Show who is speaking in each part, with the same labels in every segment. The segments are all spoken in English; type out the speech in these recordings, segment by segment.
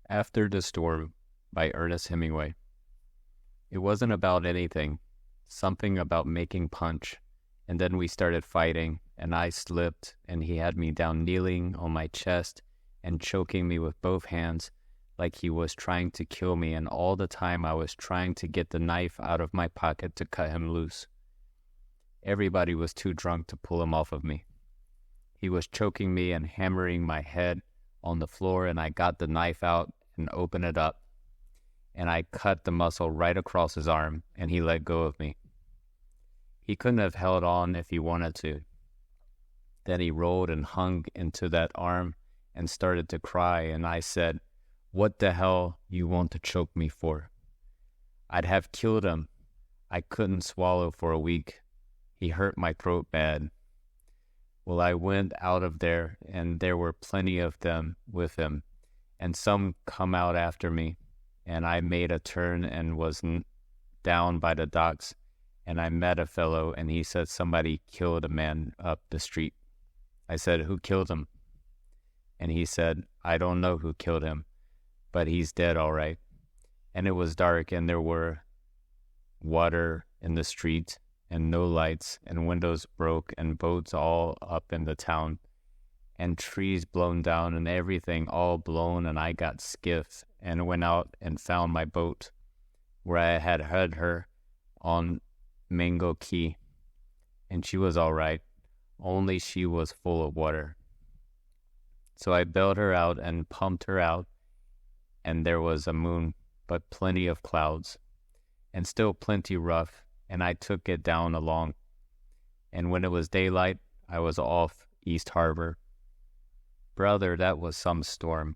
Speaker 1: After the Storm by Ernest Hemingway. It wasn't about anything, something about making punch, and then we started fighting, and I slipped, and he had me down kneeling on my chest and choking me with both hands like he was trying to kill me, and all the time I was trying to get the knife out of my pocket to cut him loose. Everybody was too drunk to pull him off of me. He was choking me and hammering my head on the floor, and I got the knife out and opened it up, and I cut the muscle right across his arm, and he let go of me. He couldn't have held on if he wanted to. Then he rolled and hung into that arm and started to cry, and I said, "What the hell you want to choke me for?" I'd have killed him. I couldn't swallow for a week. He hurt my throat bad. Well, I went out of there, and there were plenty of them with him, and some come out after me, and I made a turn and was down by the docks, and I met a fellow, and he said somebody killed a man up the street. I said, "Who killed him?" And he said, "I don't know who killed him, but he's dead all right." And it was dark, and there were water in the street, and no lights, and windows broke, and boats all up in the town, and trees blown down, and everything all blown, and I got skiff, and went out and found my boat, where I had her on Mango Key, and she was all right, only she was full of water. So I bailed her out and pumped her out, and there was a moon, but plenty of clouds, and still plenty rough, and I took it down along, and when it was daylight, I was off East Harbor. Brother, that was some storm.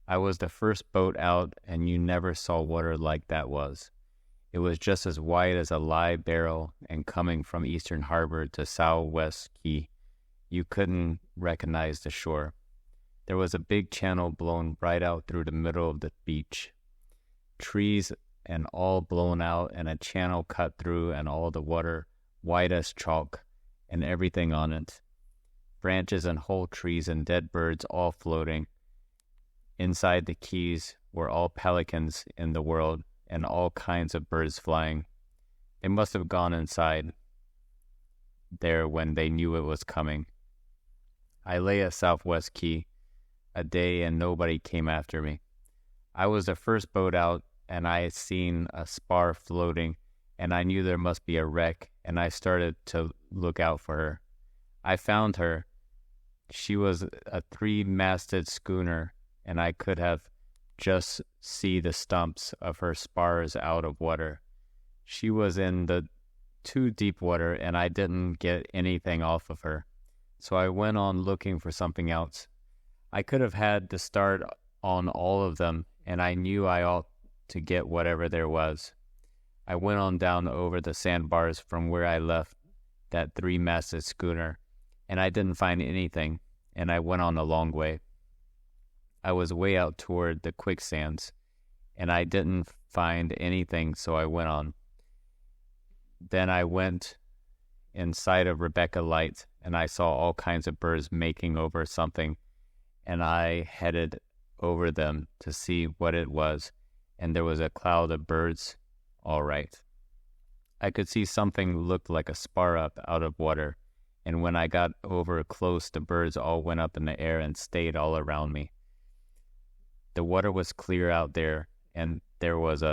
Speaker 1: I was the first boat out, and you never saw water like that was. It was just as white as a live barrel, and coming from Eastern Harbor to Southwest Key, you couldn't recognize the shore. There was a big channel blown right out through the middle of the beach. Trees and all blown out, and a channel cut through, and all the water white as chalk, and everything on it. Branches and whole trees and dead birds all floating. Inside the keys were all pelicans in the world, and all kinds of birds flying. They must have gone inside there when they knew it was coming. I lay at Southwest Key a day, and nobody came after me. I was the first boat out, and I had seen a spar floating, and I knew there must be a wreck, and I started to look out for her. I found her. She was a 3-masted schooner, and I could have just see the stumps of her spars out of water. She was in the too deep water, and I didn't get anything off of her, so I went on looking for something else. I could have had the start on all of them, and I knew I ought to get whatever there was. I went on down over the sandbars from where I left that 3-masted schooner, and I didn't find anything, and I went on a long way. I was way out toward the quicksands, and I didn't find anything, so I went on. Then I went in sight of Rebecca Light, and I saw all kinds of birds making over something, and I headed over them to see what it was, and there was a cloud of birds, all right. I could see something looked like a spar up out of water, and when I got over close, the birds all went up in the air and stayed all around me. The water was clear out there, and there was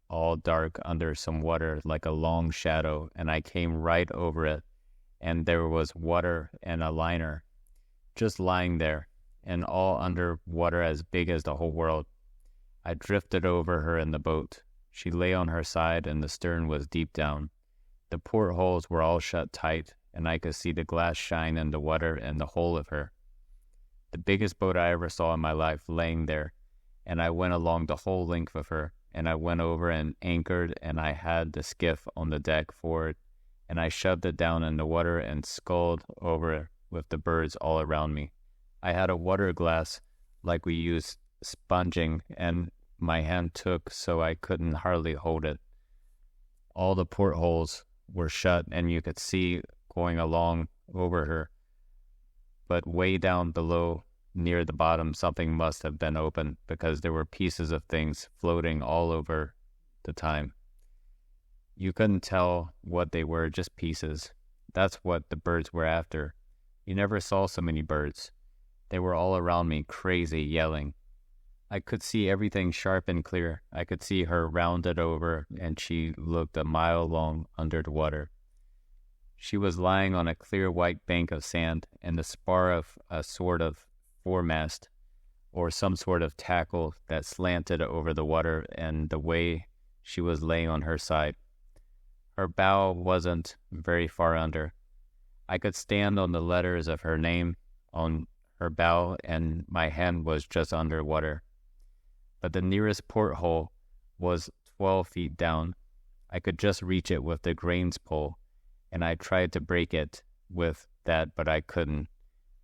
Speaker 1: all dark under some water like a long shadow, and I came right over it, and there was water and a liner just lying there, and all under water as big as the whole world. I drifted over her in the boat. She lay on her side, and the stern was deep down. The portholes were all shut tight, and I could see the glass shine in the water and the whole of her. The biggest boat I ever saw in my life laying there, and I went along the whole length of her, and I went over and anchored, and I had the skiff on the deck forward, and I shoved it down in the water and sculled over it with the birds all around me. I had a water glass like we use sponging, and my hand took so I couldn't hardly hold it. All the portholes were shut, and you could see going along over her, but way down below near the bottom, something must have been open because there were pieces of things floating all over the time. You couldn't tell what they were, just pieces. That's what the birds were after. You never saw so many birds. They were all around me, crazy, yelling. I could see everything sharp and clear. I could see her rounded over, and she looked a mile long under the water. She was lying on a clear white bank of sand, and the spar of a sort of foremast, or some sort of tackle that slanted over the water, and the way she was laying on her side. Her bow wasn't very far under. I could stand on the letters of her name on her bow, and my hand was just under water. But the nearest porthole was 12 feet down. I could just reach it with the grains pole, and I tried to break it with that, but I couldn't.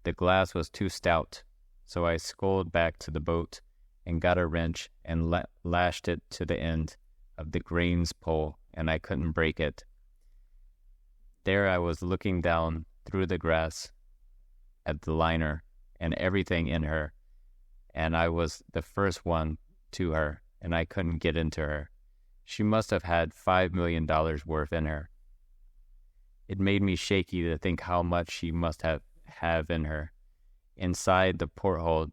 Speaker 1: The glass was too stout, so I sculled back to the boat and got a wrench and lashed it to the end of the grains pole, and I couldn't break it. There I was looking down through the grass at the liner and everything in her, and I was the first one to her, and I couldn't get into her. She must have had $5 million worth in her. It made me shaky to think how much she must have in her. Inside the porthole,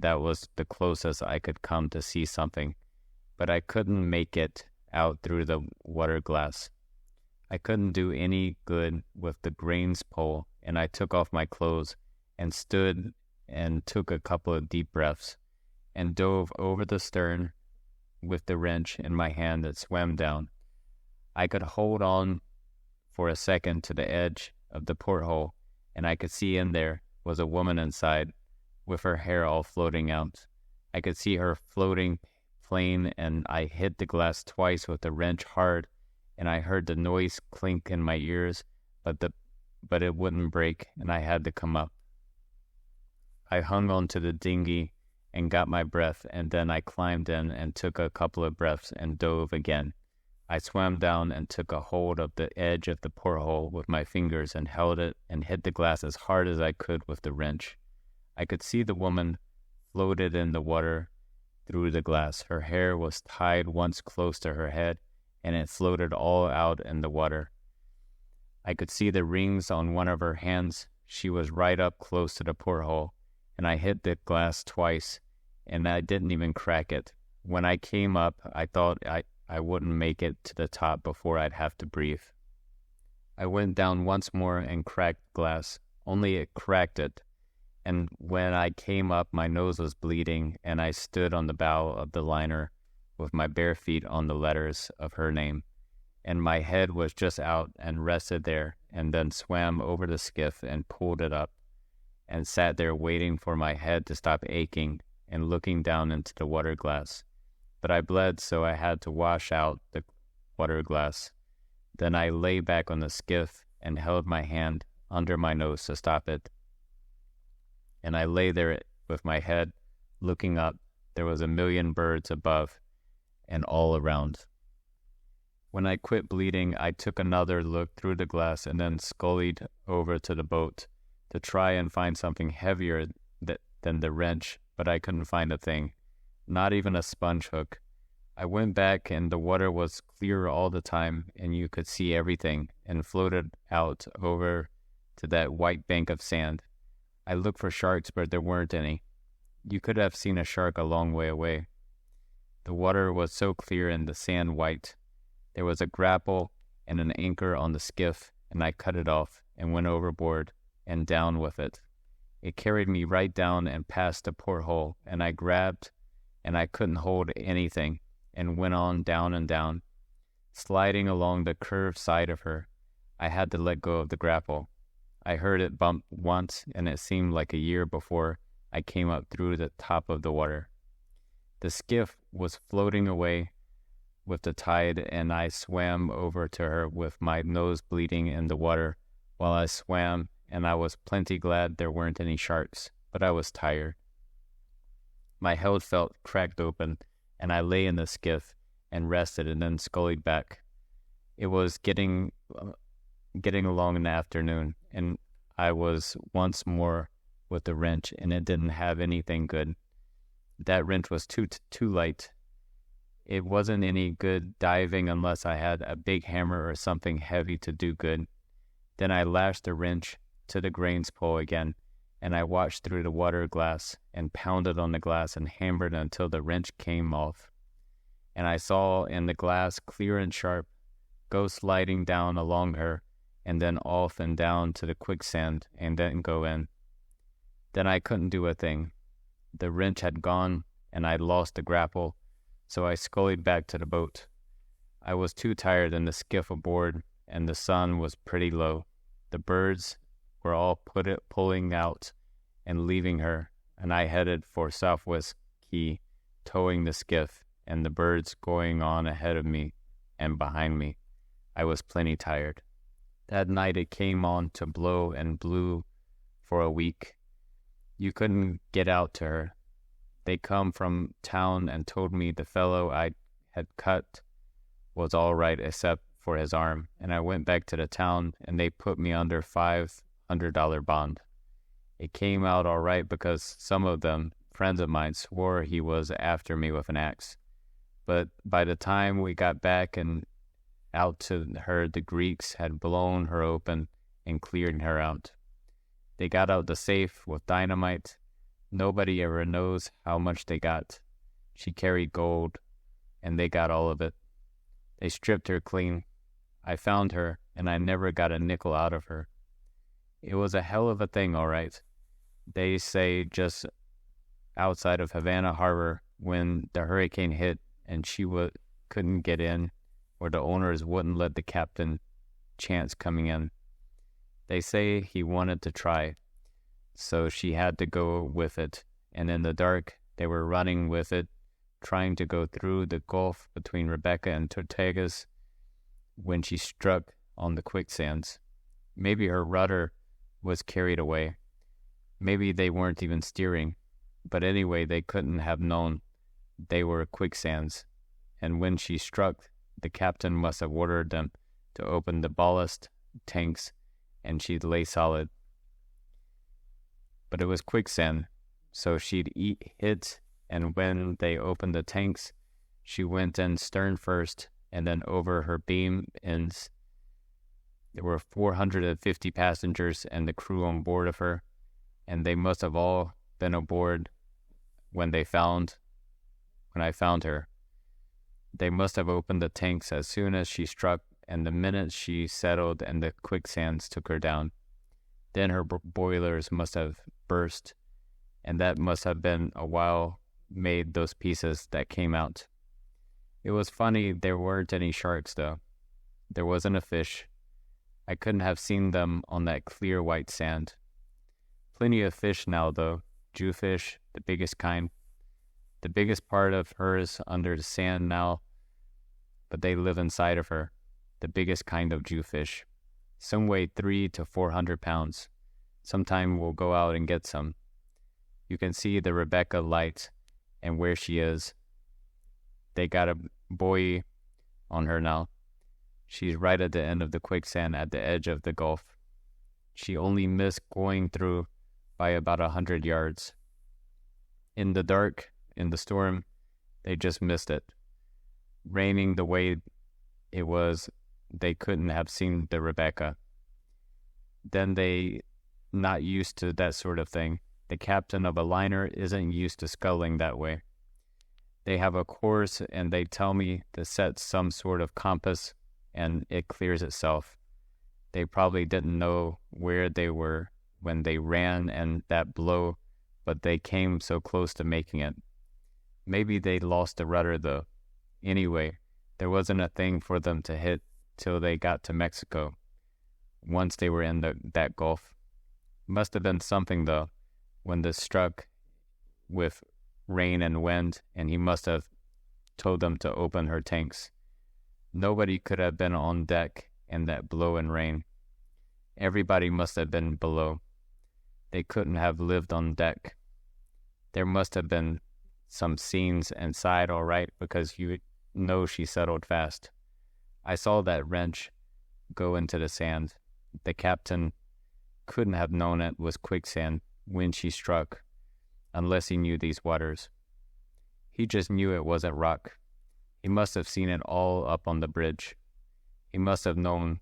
Speaker 1: that was the closest I could come to see something, but I couldn't make it out through the water glass. I couldn't do any good with the grains pole, and I took off my clothes and stood and took a couple of deep breaths and dove over the stern with the wrench in my hand that swam down. I could hold on for a second to the edge of the porthole, and I could see in there was a woman inside with her hair all floating out. I could see her floating plain, and I hit the glass twice with the wrench hard, and I heard the noise clink in my ears, but it wouldn't break, and I had to come up. I hung on to the dinghy and got my breath, and then I climbed in and took a couple of breaths and dove again. I swam down and took a hold of the edge of the porthole with my fingers and held it and hit the glass as hard as I could with the wrench. I could see the woman floated in the water through the glass. Her hair was tied once close to her head, and it floated all out in the water. I could see the rings on one of her hands. She was right up close to the porthole, and I hit the glass twice, and I didn't even crack it. When I came up, I thought I wouldn't make it to the top before I'd have to breathe. I went down once more and cracked glass, only it cracked it, and when I came up, my nose was bleeding, and I stood on the bow of the liner with my bare feet on the letters of her name, and my head was just out and rested there, and then swam over the skiff and pulled it up, and sat there waiting for my head to stop aching and looking down into the water glass. But I bled, so I had to wash out the water glass. Then I lay back on the skiff and held my hand under my nose to stop it. And I lay there with my head looking up. There was a million birds above and all around. When I quit bleeding, I took another look through the glass and then scullied over to the boat to try and find something heavier than the wrench, but I couldn't find a thing, not even a sponge hook. I went back, and the water was clear all the time, and you could see everything, and floated out over to that white bank of sand. I looked for sharks, but there weren't any. You could have seen a shark a long way away. The water was so clear and the sand white. There was a grapple and an anchor on the skiff, and I cut it off and went overboard and down with it. It carried me right down and past the porthole, and I grabbed, and I couldn't hold anything, and went on down and down, sliding along the curved side of her. I had to let go of the grapple. I heard it bump once, and it seemed like a year before I came up through the top of the water. The skiff was floating away with the tide, and I swam over to her with my nose bleeding in the water while I swam, and I was plenty glad there weren't any sharks, but I was tired. My head felt cracked open, and I lay in the skiff and rested and then scullied back. It was getting along in the afternoon, and I was once more with the wrench, and it didn't have anything good. That wrench was too light. It wasn't any good diving unless I had a big hammer or something heavy to do good. Then I lashed the wrench to the grains pole again, and I watched through the water glass and pounded on the glass and hammered until the wrench came off. And I saw in the glass, clear and sharp, go sliding down along her, and then off and down to the quicksand, and then go in. Then I couldn't do a thing. The wrench had gone, and I'd lost the grapple, so I scullied back to the boat. I was too tired in the skiff aboard, and the sun was pretty low. The birds were all pulling out and leaving her, and I headed for Southwest Key, towing the skiff, and the birds going on ahead of me and behind me. I was plenty tired. That night it came on to blow and blew for a week. You couldn't get out to her. They come from town and told me the fellow I had cut was all right except for his arm, and I went back to the town and they put me under $500 bond. It came out all right because some of them, friends of mine, swore he was after me with an axe. But by the time we got back and out to her, the Greeks had blown her open and cleared her out. They got out the safe with dynamite. Nobody ever knows how much they got. She carried gold, and they got all of it. They stripped her clean. I found her, and I never got a nickel out of her. It was a hell of a thing, all right. They say just outside of Havana Harbor when the hurricane hit and she couldn't get in, or the owners wouldn't let the captain chance coming in. They say he wanted to try, so she had to go with it, and in the dark they were running with it, trying to go through the gulf between Rebecca and Tortugas when she struck on the quicksands. Maybe her rudder was carried away. Maybe they weren't even steering, but anyway they couldn't have known they were quicksands, and when she struck, the captain must have ordered them to open the ballast tanks, and she'd lay solid. But it was quicksand, so she'd hit, and when they opened the tanks, she went in stern first, and then over her beam ends. There were 450 passengers and the crew on board of her, and they must have all been aboard when I found her. They must have opened the tanks as soon as she struck, and the minute she settled and the quicksands took her down. Then her boilers must have burst, and that must have been a while made those pieces that came out. It was funny there weren't any sharks, though. There wasn't a fish. I couldn't have seen them on that clear white sand. Plenty of fish now, though. Jewfish, the biggest kind. The biggest part of her is under the sand now, but they live inside of her. The biggest kind of Jewfish. Some weigh 300 to 400 pounds. Sometime we'll go out and get some. You can see the Rebecca light and where she is. They got a buoy on her now. She's right at the end of the quicksand at the edge of the gulf. She only missed going through by about 100 yards. In the dark, in the storm, they just missed it. Raining the way it was, they couldn't have seen the Rebecca. Then they not used to that sort of thing. The captain of a liner isn't used to sculling that way. They have a course and they tell me to set some sort of compass and it clears itself. They probably didn't know where they were when they ran and that blow, but they came so close to making it. Maybe they lost the rudder though. Anyway, there wasn't a thing for them to hit till they got to Mexico, once they were in that gulf. Must have been something though, when this struck with rain and wind, and he must have told them to open her tanks. Nobody could have been on deck in that blow and rain. Everybody must have been below. They couldn't have lived on deck. There must have been some scenes inside all right, because you know she settled fast. I saw that wrench go into the sand. The captain couldn't have known it was quicksand, when she struck, unless he knew these waters. He just knew it wasn't rock. He must have seen it all up on the bridge. He must have known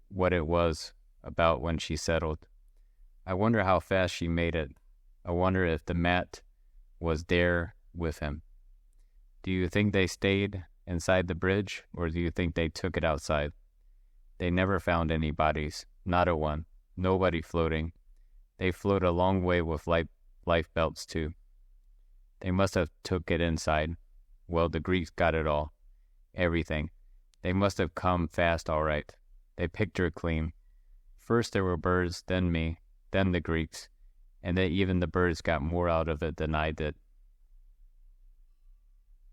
Speaker 1: what it was about when she settled. I wonder how fast she made it. I wonder if the mat was there with him. Do you think they stayed inside the bridge, or do you think they took it outside? They never found any bodies, not a one, nobody floating. They float a long way with life belts too. They must have took it inside. Well, the Greeks got it all. Everything. They must have come fast all right. They picked her clean. First there were birds, then me, then the Greeks, and then even the birds got more out of it than I did.